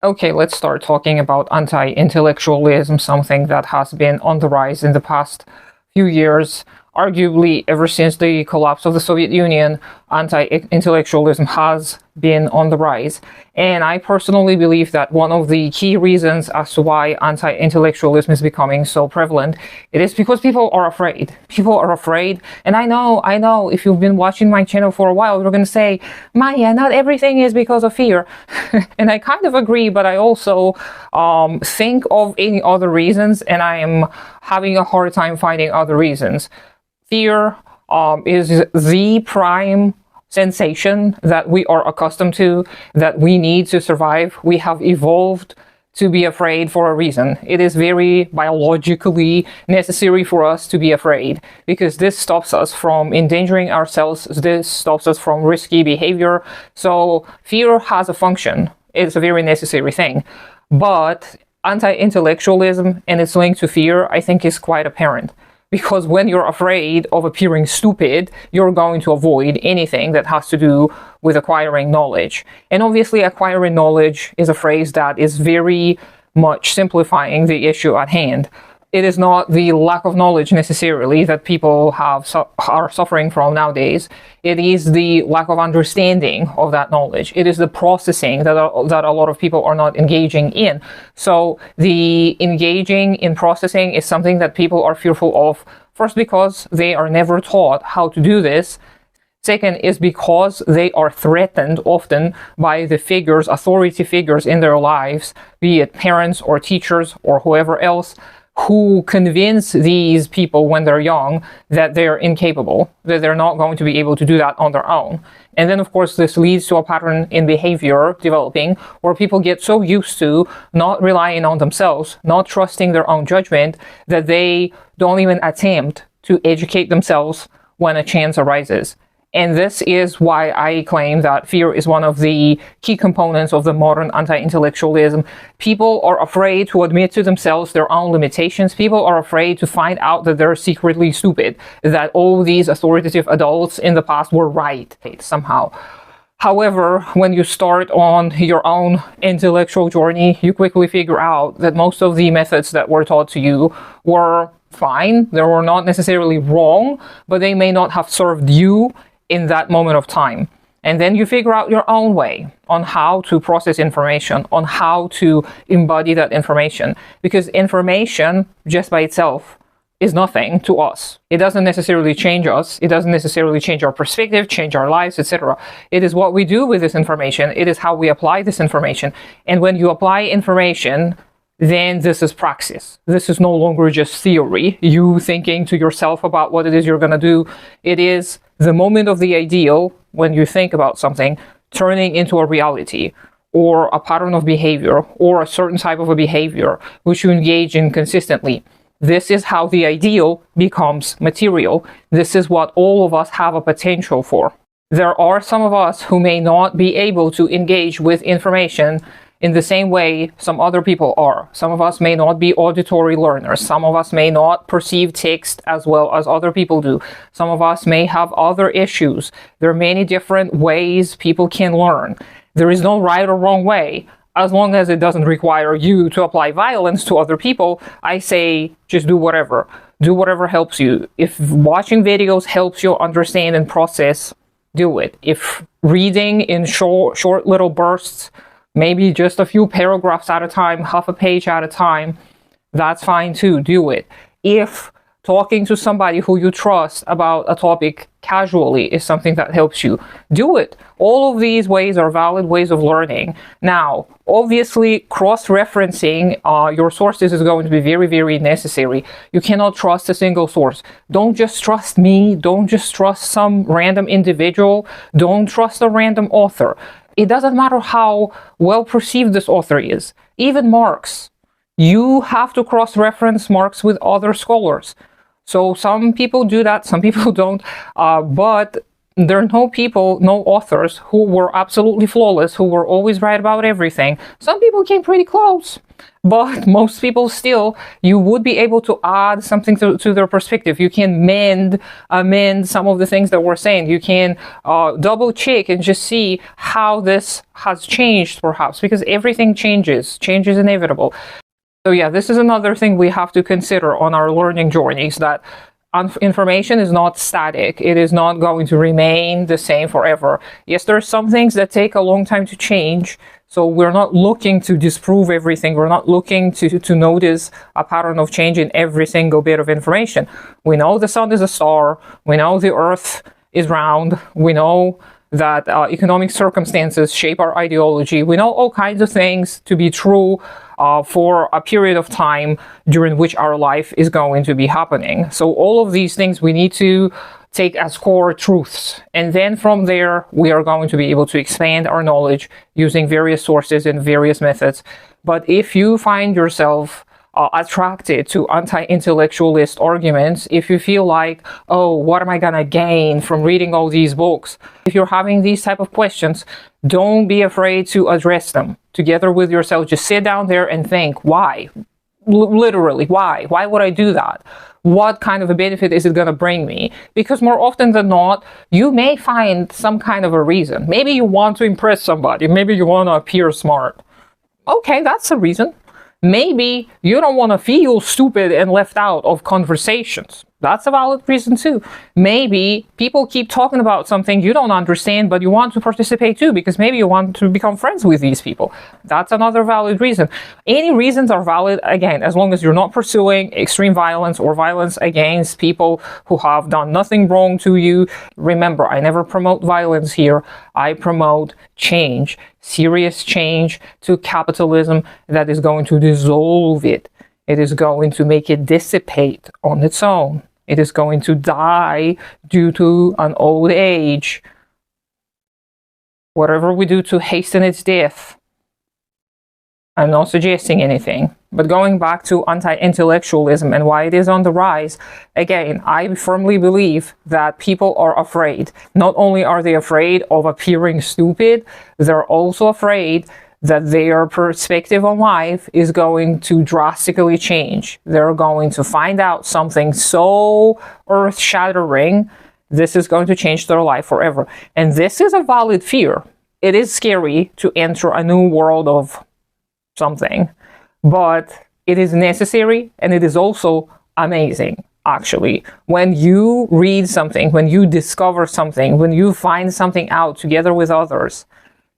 Okay, let's start talking about anti-intellectualism, something that has been on the rise in the past few years. Arguably, ever since the collapse of the Soviet Union, anti-intellectualism has been on the rise. And I personally believe that one of the key reasons as to why anti-intellectualism is becoming so prevalent, it is because people are afraid. People are afraid. And I know, if you've been watching my channel for a while, you're going to say, Maya, not everything is because of fear. And I kind of agree, but I also think of any other reasons, and I am having a hard time finding other reasons. Fear is the prime sensation that we are accustomed to, that we need to survive. We have evolved to be afraid for a reason. It is very biologically necessary for us to be afraid, because this stops us from endangering ourselves. This stops us from risky behavior. So fear has a function. It's a very necessary thing. But anti-intellectualism and its link to fear, I think, is quite apparent. Because when you're afraid of appearing stupid, you're going to avoid anything that has to do with acquiring knowledge. And obviously, acquiring knowledge is a phrase that is very much simplifying the issue at hand. It is not the lack of knowledge necessarily that people are suffering from nowadays. It is the lack of understanding of that knowledge. It is the processing that a lot of people are not engaging in. So the engaging in processing is something that people are fearful of. First, because they are never taught how to do this. Second is because they are threatened often by the figures, authority figures in their lives, be it parents or teachers or whoever else, who convince these people when they're young that they're incapable, that they're not going to be able to do that on their own. And then, of course, this leads to a pattern in behavior developing where people get so used to not relying on themselves, not trusting their own judgment, that they don't even attempt to educate themselves when a chance arises. And this is why I claim that fear is one of the key components of the modern anti-intellectualism. People are afraid to admit to themselves their own limitations. People are afraid to find out that they're secretly stupid, that all these authoritative adults in the past were right somehow. However, when you start on your own intellectual journey, you quickly figure out that most of the methods that were taught to you were fine. They were not necessarily wrong, but they may not have served you in that moment of time. And then you figure out your own way on how to process information, on how to embody that information. Because information, just by itself, is nothing to us. It doesn't necessarily change us. It doesn't necessarily change our perspective, change our lives, etc. It is what we do with this information. It is how we apply this information. And when you apply information, then this is praxis. This is no longer just theory, you thinking to yourself about what it is you're going to do. It is the moment of the ideal, when you think about something, turning into a reality, or a pattern of behavior, or a certain type of a behavior, which you engage in consistently. This is how the ideal becomes material. This is what all of us have a potential for. There are some of us who may not be able to engage with information in the same way some other people are. Some of us may not be auditory learners. Some of us may not perceive text as well as other people do. Some of us may have other issues. There are many different ways people can learn. There is no right or wrong way. As long as it doesn't require you to apply violence to other people, I say just do whatever. Do whatever helps you. If watching videos helps you understand and process, do it. If reading in short little bursts, maybe just a few paragraphs at a time, half a page at a time, that's fine too, do it. If talking to somebody who you trust about a topic casually is something that helps you, do it. All of these ways are valid ways of learning. Now, obviously, cross-referencing your sources is going to be very, very necessary. You cannot trust a single source. Don't just trust me. Don't just trust some random individual. Don't trust a random author. It doesn't matter how well perceived this author is. Even Marx. You have to cross-reference Marx with other scholars. So some people do that, some people don't. But There are no people, no authors who were absolutely flawless, who were always right about everything. Some people came pretty close, but most people still, you would be able to add something to their perspective. You can amend some of the things that we're saying. You can double check and just see how this has changed, perhaps, because everything changes. Change is inevitable. So yeah, this is another thing we have to consider on our learning journeys, that information is not static. It is not going to remain the same forever. Yes, there are some things that take a long time to change. So we're not looking to disprove everything. We're not looking to notice a pattern of change in every single bit of information. We know the sun is a star. We know the earth is round. We know that economic circumstances shape our ideology. We know all kinds of things to be true for a period of time during which our life is going to be happening. So all of these things we need to take as core truths. And then from there, we are going to be able to expand our knowledge using various sources and various methods. But if you find yourself attracted to anti-intellectualist arguments, if you feel like, oh, what am I gonna gain from reading all these books? If you're having these type of questions, don't be afraid to address them together with yourself. Just sit down there and think, why? Literally, why? Why would I do that? What kind of a benefit is it going to bring me? Because more often than not, you may find some kind of a reason. Maybe you want to impress somebody. Maybe you want to appear smart. Okay, that's a reason. Maybe you don't want to feel stupid and left out of conversations. That's a valid reason too. Maybe people keep talking about something you don't understand, but you want to participate too, because maybe you want to become friends with these people. That's another valid reason. Any reasons are valid, again, as long as you're not pursuing extreme violence or violence against people who have done nothing wrong to you. Remember, I never promote violence here. I promote change, serious change to capitalism that is going to dissolve it. It is going to make it dissipate on its own. It is going to die due to an old age. Whatever we do to hasten its death, I'm not suggesting anything. But going back to anti-intellectualism and why it is on the rise, again, I firmly believe that people are afraid. Not only are they afraid of appearing stupid, they're also afraid that their perspective on life is going to drastically change. They're going to find out something so earth-shattering, this is going to change their life forever. And this is a valid fear. It is scary to enter a new world of something, but it is necessary, and it is also amazing, actually. When you read something, when you discover something, when you find something out together with others,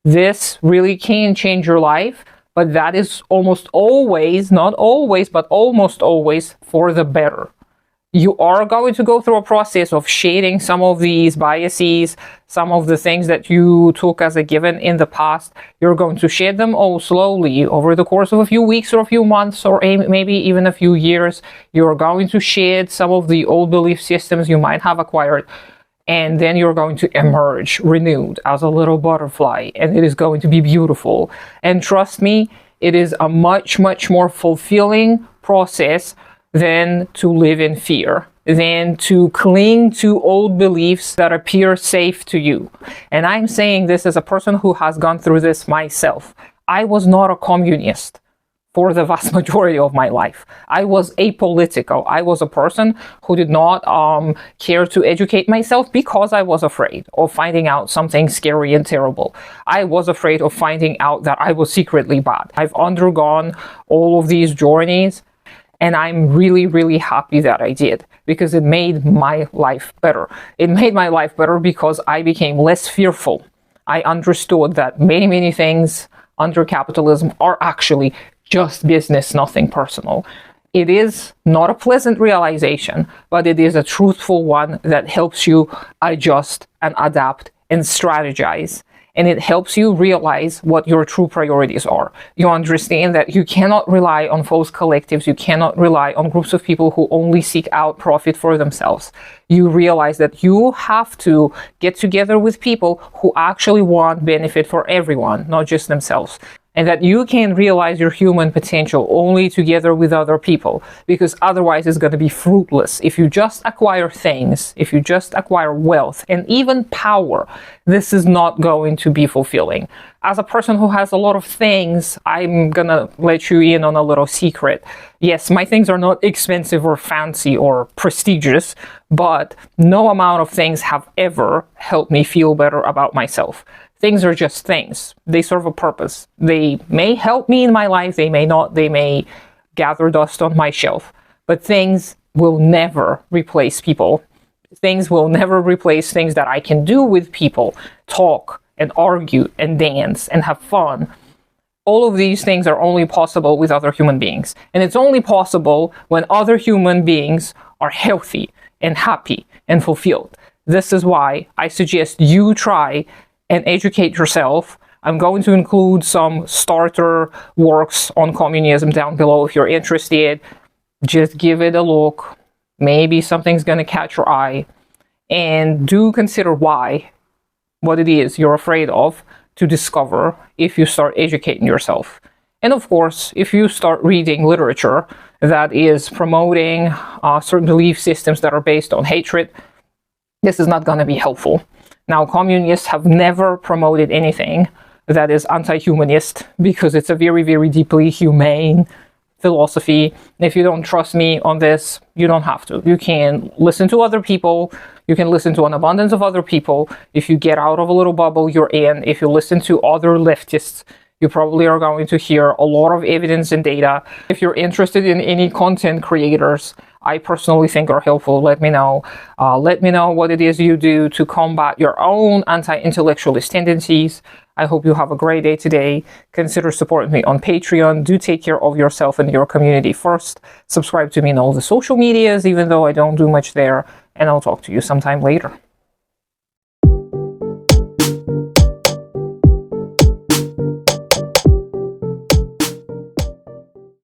this really can change your life, but that is almost always, not always, but almost always for the better. You are going to go through a process of shedding some of these biases, some of the things that you took as a given in the past. You're going to shed them all slowly over the course of a few weeks or a few months or maybe even a few years. You're going to shed some of the old belief systems you might have acquired. And then you're going to emerge renewed as a little butterfly, and it is going to be beautiful. And trust me, it is a much, much more fulfilling process than to live in fear, than to cling to old beliefs that appear safe to you. And I'm saying this as a person who has gone through this myself. I was not a communist for the vast majority of my life. I was apolitical. I was a person who did not care to educate myself because I was afraid of finding out something scary and terrible. I was afraid of finding out that I was secretly bad. I've undergone all of these journeys, and I'm really, really happy that I did, because it made my life better. It made my life better because I became less fearful. I understood that many, many things under capitalism are actually just business, nothing personal. It is not a pleasant realization, but it is a truthful one that helps you adjust and adapt and strategize. And it helps you realize what your true priorities are. You understand that you cannot rely on false collectives. You cannot rely on groups of people who only seek out profit for themselves. You realize that you have to get together with people who actually want benefit for everyone, not just themselves. and that you can realize your human potential only together with other people, because otherwise it's going to be fruitless. If you just acquire things, if you just acquire wealth and even power, this is not going to be fulfilling. As a person who has a lot of things, I'm gonna let you in on a little secret. Yes, my things are not expensive or fancy or prestigious, but no amount of things have ever helped me feel better about myself. Things are just things. They serve a purpose. They may help me in my life, they may not, they may gather dust on my shelf, but things will never replace people. Things will never replace things that I can do with people, talk and argue and dance and have fun. All of these things are only possible with other human beings. And it's only possible when other human beings are healthy and happy and fulfilled. This is why I suggest you try and educate yourself. I'm going to include some starter works on communism down below if you're interested. Just give it a look. Maybe something's going to catch your eye. And do consider why, what it is you're afraid of, to discover if you start educating yourself. And of course, if you start reading literature that is promoting certain belief systems that are based on hatred, this is not going to be helpful. Now, communists have never promoted anything that is anti-humanist, because it's a very, very deeply humane philosophy. If you don't trust me on this, you don't have to. You can listen to other people. You can listen to an abundance of other people. If you get out of a little bubble you're in, if you listen to other leftists, you probably are going to hear a lot of evidence and data. If you're interested in any content creators I personally think are helpful, let me know. Let me know what it is you do to combat your own anti-intellectualist tendencies. I hope you have a great day today. Consider supporting me on Patreon. Do take care of yourself and your community first. Subscribe to me on all the social medias, even though I don't do much there. And I'll talk to you sometime later.